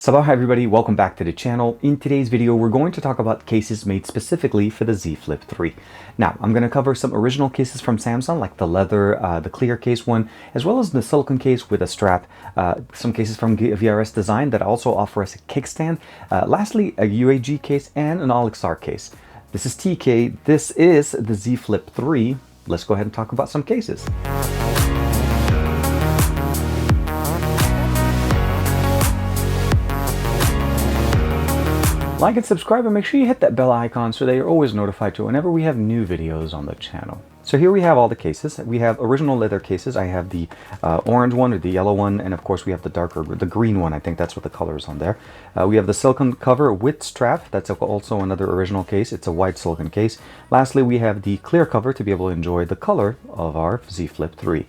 So hi everybody, welcome back to the channel. In today's video, we're going to talk about cases made specifically for the Zflip 3. Now, I'm going to cover some original cases from Samsung, like the leather, the clear case one, as well as the silicone case with a strap. Some cases from VRS Design that also offer us a kickstand. Lastly, a UAG case and an Olixar case. This is TK, this is the Zflip 3. Let's go ahead and talk about some cases. Like and subscribe, and make sure you hit that bell icon so that you're always notified to whenever we have new videos on the channel. So here we have all the cases. We have original leather cases. I have the orange one or the yellow one, and of course we have the green one. I think that's what the color is on there. We have the silicone cover with strap. That's also another original case. It's a white silicone case. Lastly, we have the clear cover to be able to enjoy the color of our Zflip 3.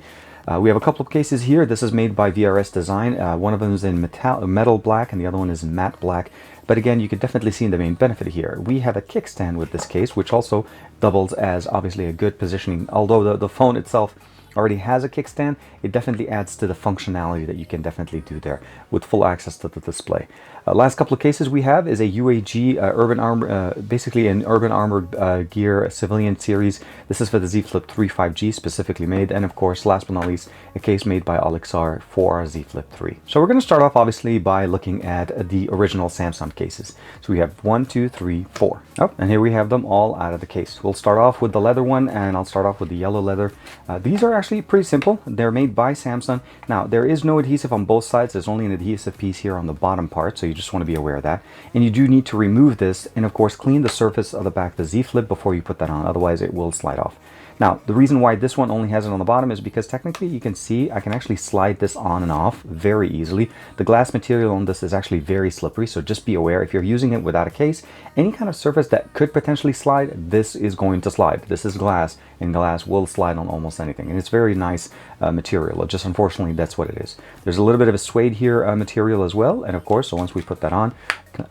We have a couple of cases here. This is made by VRS Design. One of them is in metal black and the other one is matte black. But again, you can definitely see the main benefit here. We have a kickstand with this case, which also doubles as obviously a good positioning. Although the phone itself already has a kickstand, it definitely adds to the functionality that you can definitely do there with full access to the display. Last couple of cases we have is a UAG Urban Armor, basically an Urban Armored Gear Civilian series. This is for the Zflip 3 5G specifically made, and of course, last but not least, a case made by Olixar for our Zflip 3. So we're going to start off obviously by looking at the original Samsung cases. So we have 1, 2, 3, 4. Oh, and here we have them all out of the case. We'll start off with the leather one, and I'll start off with the yellow leather. These are actually pretty simple. They're made by Samsung. Now, there is no adhesive on both sides. There's only an adhesive piece here on the bottom part, so you just want to be aware of that. And you do need to remove this and of course clean the surface of the back of the Zflip before you put that on, otherwise it will slide off. Now, the reason why this one only has it on the bottom is because technically you can see I can actually slide this on and off very easily. The glass material on this is actually very slippery, so just be aware if you're using it without a case, any kind of surface that could potentially slide, this is going to slide. This is glass, and glass will slide on almost anything, and it's very nice material. Just unfortunately, that's what it is. There's a little bit of a suede here material as well, and of course, so once we put that on,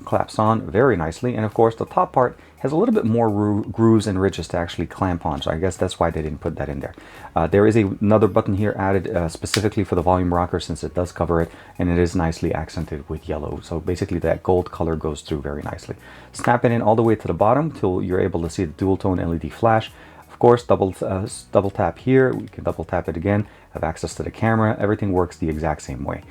claps on very nicely, and of course the top part has a little bit more grooves and ridges to actually clamp on, so I guess that's why they didn't put that in there. There is another button here added specifically for the volume rocker, since it does cover it, and it is nicely accented with yellow, so basically that gold color goes through very nicely. Snap it in all the way to the bottom till you're able to see the dual tone LED flash. Of course, double tap here, we can double tap it again, have access to the camera, everything works the exact same way.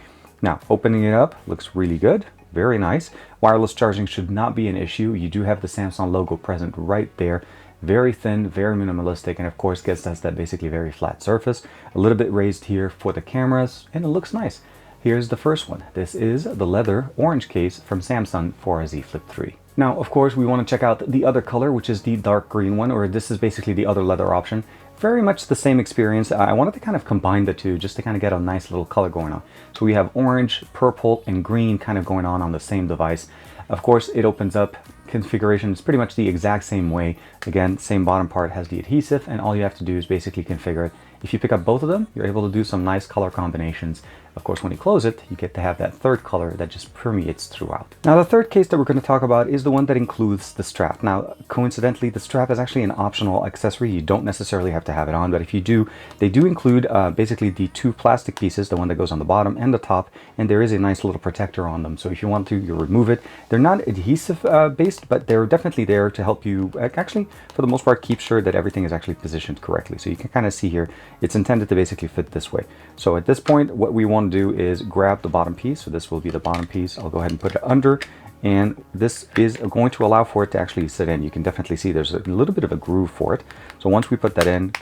Now, opening it up looks really good. Very nice. Wireless charging should not be an issue. You do have the Samsung logo present right there. Very thin, very minimalistic, and of course gets us that basically very flat surface. A little bit raised here for the cameras, and it looks nice. Here's the first one. This is the leather orange case from Samsung for a Zflip 3. Now, of course, we want to check out the other color, which is the dark green one, or this is basically the other leather option. Very much the same experience. I wanted to kind of combine the two just to kind of get a nice little color going on. So we have orange, purple, and green kind of going on the same device. Of course, it opens up. Configuration is pretty much the exact same way. Again, same bottom part has the adhesive, and all you have to do is basically configure it. If you pick up both of them, you're able to do some nice color combinations. Of course, when you close it, you get to have that third color that just permeates throughout. Now, the third case that we're going to talk about is the one that includes the strap. Now, coincidentally, the strap is actually an optional accessory. You don't necessarily have to have it on, but if you do, they do include basically the two plastic pieces, the one that goes on the bottom and the top, and there is a nice little protector on them. So if you want to, you remove it. They're not adhesive based, but they're definitely there to help you actually, for the most part, keep sure that everything is actually positioned correctly. So you can kind of see here, it's intended to basically fit this way. So at this point, what we want to do is grab the bottom piece. So this will be the bottom piece. I'll go ahead and put it under, and this is going to allow for it to actually sit in. You can definitely see there's a little bit of a groove for it. So once we put that in,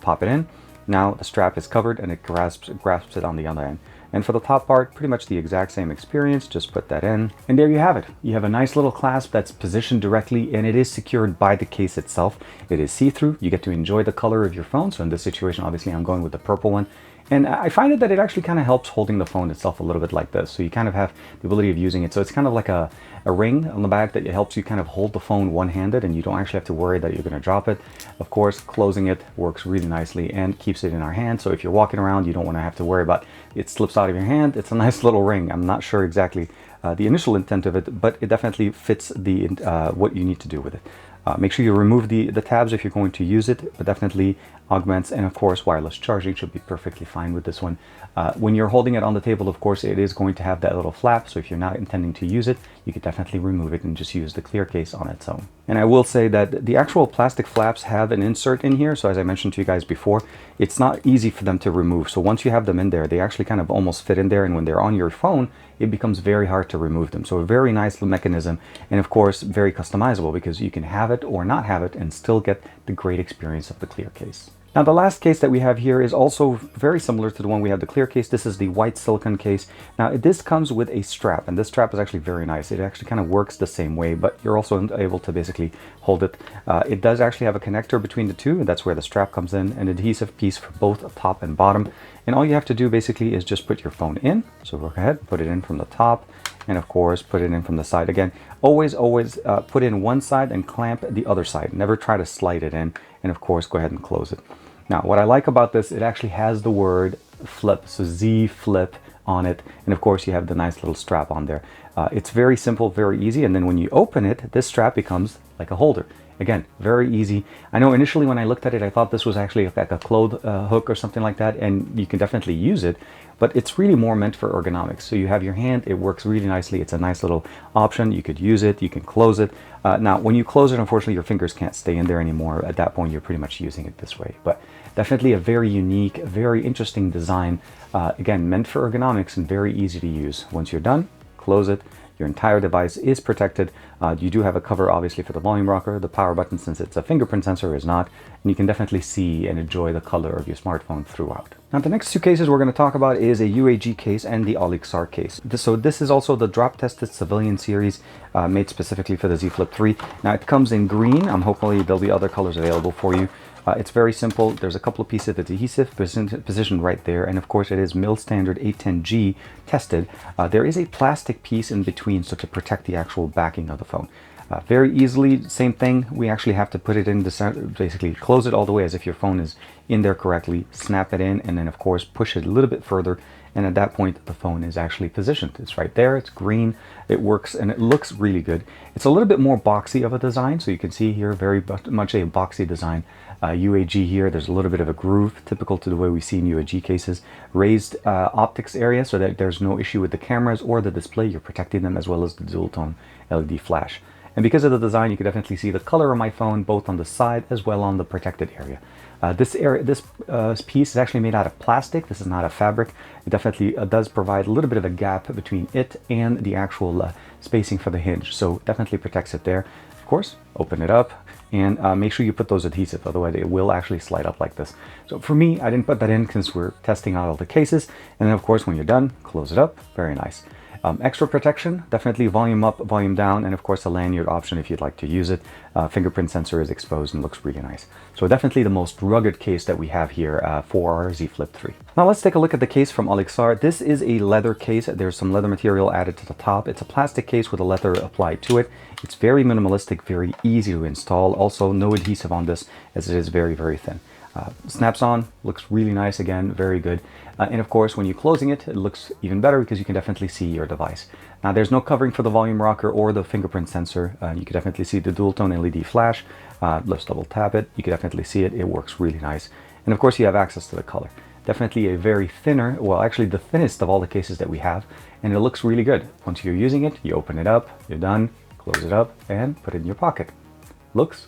pop it in, now the strap is covered and it grasps it on the other end. And for the top part, pretty much the exact same experience. Just put that in, and there you have it. You have a nice little clasp that's positioned directly, and it is secured by the case itself. It is see-through. You get to enjoy the color of your phone. So in this situation, obviously I'm going with the purple one. And I find it that it actually kind of helps holding the phone itself a little bit like this. So you kind of have the ability of using it. So it's kind of like a ring on the back that helps you kind of hold the phone one-handed, and you don't actually have to worry that you're going to drop it. Of course, closing it works really nicely and keeps it in our hand. So if you're walking around, you don't want to have to worry about it slips out of your hand. It's a nice little ring. I'm not sure exactly the initial intent of it, but it definitely fits the what you need to do with it. Make sure you remove the tabs if you're going to use it, but definitely augments, and of course wireless charging should be perfectly fine with this one. When you're holding it on the table, of course, it is going to have that little flap, so if you're not intending to use it, you could definitely remove it and just use the clear case on its own. And I will say that the actual plastic flaps have an insert in here, so as I mentioned to you guys before, it's not easy for them to remove. So once you have them in there, they actually kind of almost fit in there, and when they're on your phone, it becomes very hard to remove them. So a very nice mechanism, and of course very customizable, because you can have it or not have it and still get the great experience of the clear case. Now the last case that we have here is also very similar to the one we had the clear case. This is the white silicone case. Now this comes with a strap, and this strap is actually very nice. It actually kind of works the same way, but you're also able to basically hold it. It does actually have a connector between the two, and that's where the strap comes in, an adhesive piece for both top and bottom. And all you have to do basically is just put your phone in. So go ahead, put it in from the top, and of course put it in from the side. Again, always put in one side and clamp the other side. Never try to slide it in, and of course go ahead and close it. Now what I like about this, it actually has the word flip, so Zflip on it, and of course you have the nice little strap on there. It's very simple, very easy, and then when you open it, this strap becomes like a holder. Again, very easy. I know initially when I looked at it, I thought this was actually like a clothes hook or something like that, and you can definitely use it, but it's really more meant for ergonomics. So you have your hand, it works really nicely. It's a nice little option. You could use it, you can close it. Now, when you close it, unfortunately, your fingers can't stay in there anymore. At that point, you're pretty much using it this way. But definitely a very unique, very interesting design. Again, meant for ergonomics and very easy to use. Once you're done, close it. Your entire device is protected. You do have a cover, obviously, for the volume rocker. The power button, since it's a fingerprint sensor, is not. And you can definitely see and enjoy the color of your smartphone throughout. Now, the next two cases we're going to talk about is a UAG case and the Olixar case. So this is also the drop-tested civilian series made specifically for the Zflip 3. Now, it comes in green. Hopefully, there'll be other colors available for you. It's very simple. There's a couple of pieces of adhesive positioned right there, and of course it is mil standard 810G tested. There is a plastic piece in between, so to protect the actual backing of the phone. Very easily, same thing, we actually have to put it in the center, basically close it all the way as if your phone is in there correctly, snap it in, and then of course push it a little bit further, and at that point the phone is actually positioned. It's right there, it's green, it works, and it looks really good. It's a little bit more boxy of a design, so you can see here very much a boxy design. UAG here, there's a little bit of a groove, typical to the way we see in UAG cases. Raised optics area so that there's no issue with the cameras or the display. You're protecting them, as well as the dual tone LED flash. And because of the design, you can definitely see the color of my phone both on the side as well on the protected area. This piece is actually made out of plastic. This is not a fabric. It definitely does provide a little bit of a gap between it and the actual spacing for the hinge, so definitely protects it there. Of course, open it up and make sure you put those adhesive, otherwise it will actually slide up like this. So for me, I didn't put that in because we're testing out all the cases. And then of course, when you're done, close it up. Very nice. Extra protection, definitely volume up, volume down, and of course a lanyard option if you'd like to use it. Fingerprint sensor is exposed and looks really nice. So definitely the most rugged case that we have here for our Zflip 3. Now let's take a look at the case from Olixar. This is a leather case. There's some leather material added to the top. It's a plastic case with a leather applied to it. It's very minimalistic, very easy to install. Also no adhesive on this, as it is very, very thin. Snaps on, looks really nice, again, very good. And of course, when you're closing it, it looks even better because you can definitely see your device. Now, there's no covering for the volume rocker or the fingerprint sensor. You can definitely see the dual tone LED flash. Let's double tap it. You can definitely see it. It works really nice. And of course, you have access to the color. Definitely a very thinner, well, actually the thinnest of all the cases that we have. And it looks really good. Once you're using it, you open it up, you're done, close it up, and put it in your pocket.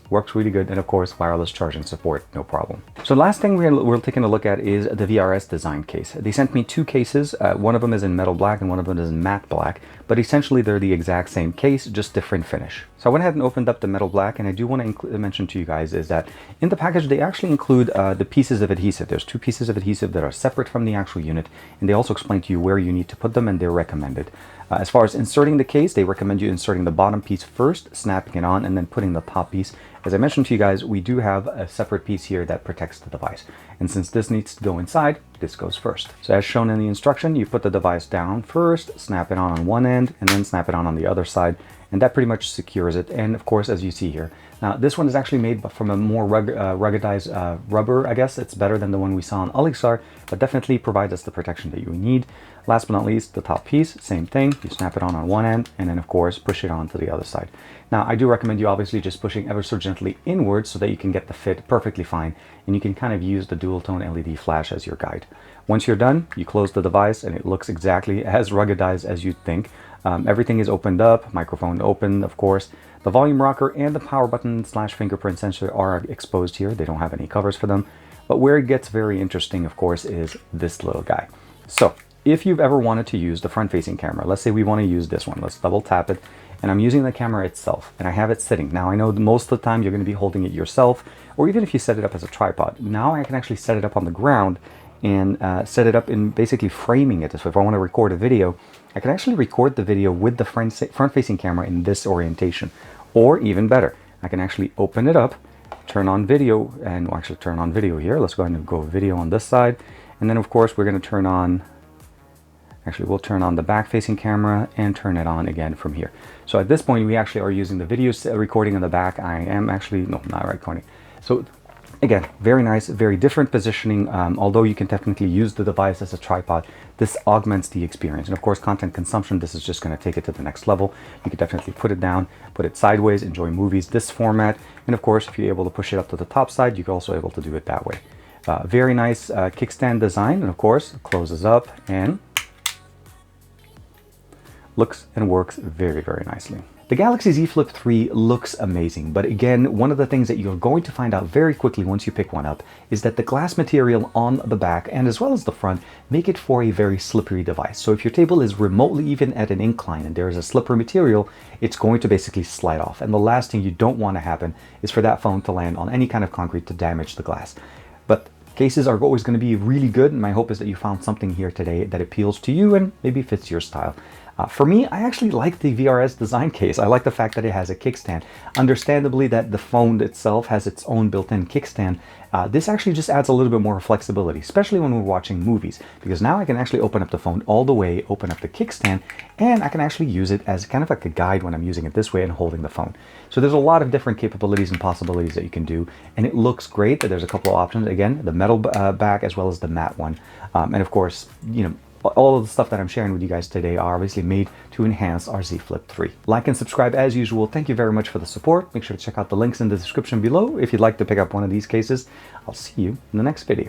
Works really good, and of course wireless charging support, no problem. So the last thing we're taking a look at is the VRS Design Case. They sent me two cases. One of them is in metal black and one of them is in matte black, but essentially they're the exact same case, just different finish. So I went ahead and opened up the metal black, and I do want to mention to you guys is that in the package they actually include the pieces of adhesive. There's two pieces of adhesive that are separate from the actual unit, and they also explain to you where you need to put them, and they're recommended. As far as inserting the case, they recommend you inserting the bottom piece first, snapping it on, and then putting the top piece. As I mentioned to you guys, we do have a separate piece here that protects the device. And since this needs to go inside, this goes first. So as shown in the instruction, you put the device down first, snap it on one end, and then snap it on the other side, and that pretty much secures it. And of course, as you see here, now this one is actually made from a more ruggedized rubber, I guess. It's better than the one we saw on Olixar, but definitely provides us the protection that you need. Last but not least, the top piece, same thing. You snap it on one end, and then of course, push it on to the other side. Now, I do recommend you obviously just pushing ever so gently inwards so that you can get the fit perfectly fine, and you can kind of use the dual tone LED flash as your guide. Once you're done, you close the device and it looks exactly as ruggedized as you'd think. Everything is opened up, microphone open, of course. The volume rocker and the power button / fingerprint sensor are exposed here. They don't have any covers for them. But where it gets very interesting, of course, is this little guy. So if you've ever wanted to use the front-facing camera, let's say we want to use this one. Let's double tap it. And I'm using the camera itself, and I have it sitting. Now, I know most of the time you're going to be holding it yourself, or even if you set it up as a tripod. Now I can actually set it up on the ground and set it up in basically framing it. So if I want to record a video, I can actually record the video with the front-facing camera in this orientation. Or even better, I can actually open it up, turn on video, and we'll actually turn on video here. Let's go ahead and go video on this side. And then, of course, we're going to turn on... Actually, we'll turn on the back-facing camera and turn it on again from here. So at this point, we actually are using the video recording in the back. I am actually, no, not recording. So again, very nice, very different positioning. Although you can technically use the device as a tripod, this augments the experience. And of course, content consumption, this is just going to take it to the next level. You could definitely put it down, put it sideways, enjoy movies this format. And of course, if you're able to push it up to the top side, you're also able to do it that way. Very nice kickstand design, and of course, closes up and looks and works very, very nicely. The Galaxy Z Flip 3 looks amazing, but again, one of the things that you're going to find out very quickly once you pick one up is that the glass material on the back and as well as the front make it for a very slippery device. So if your table is remotely even at an incline and there is a slippery material, it's going to basically slide off. And the last thing you don't want to happen is for that phone to land on any kind of concrete to damage the glass. But cases are always going to be really good, and my hope is that you found something here today that appeals to you and maybe fits your style. For me, I actually like the VRS Design Case. I like the fact that it has a kickstand. Understandably that the phone itself has its own built-in kickstand. This actually just adds a little bit more flexibility, especially when we're watching movies, because now I can actually open up the phone all the way, open up the kickstand, and I can actually use it as kind of like a guide when I'm using it this way and holding the phone. So there's a lot of different capabilities and possibilities that you can do, and it looks great. There's a couple of options. Again, the metal back as well as the matte one. And of course, you know, all of the stuff that I'm sharing with you guys today are obviously made to enhance our Z Flip 3. Like and subscribe as usual. Thank you very much for the support. Make sure to check out the links in the description below if you'd like to pick up one of these cases. I'll see you in the next video.